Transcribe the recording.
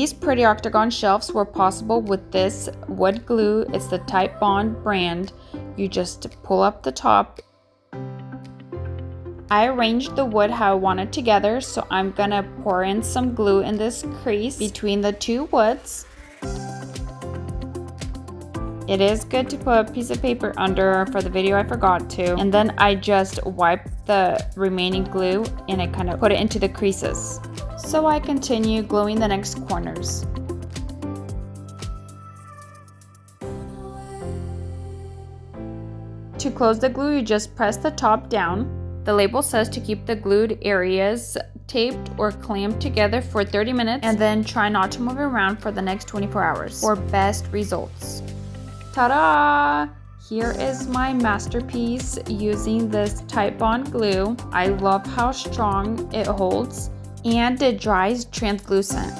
These pretty octagon shelves were possible with this wood glue. It's the Titebond brand. You just pull up the top. I arranged the wood how I wanted together, so I'm gonna pour in some glue in this crease between the two woods. It is good to put a piece of paper under. For the video I forgot to. And then I just wipe the remaining glue and I kind of put it into the creases. So I continue gluing the next corners. To close the glue, you just press the top down. The label says to keep the glued areas taped or clamped together for 30 minutes and then try not to move it around for the next 24 hours for best results. Ta-da! Here is my masterpiece using this Titebond glue. I love how strong it holds and it dries translucent.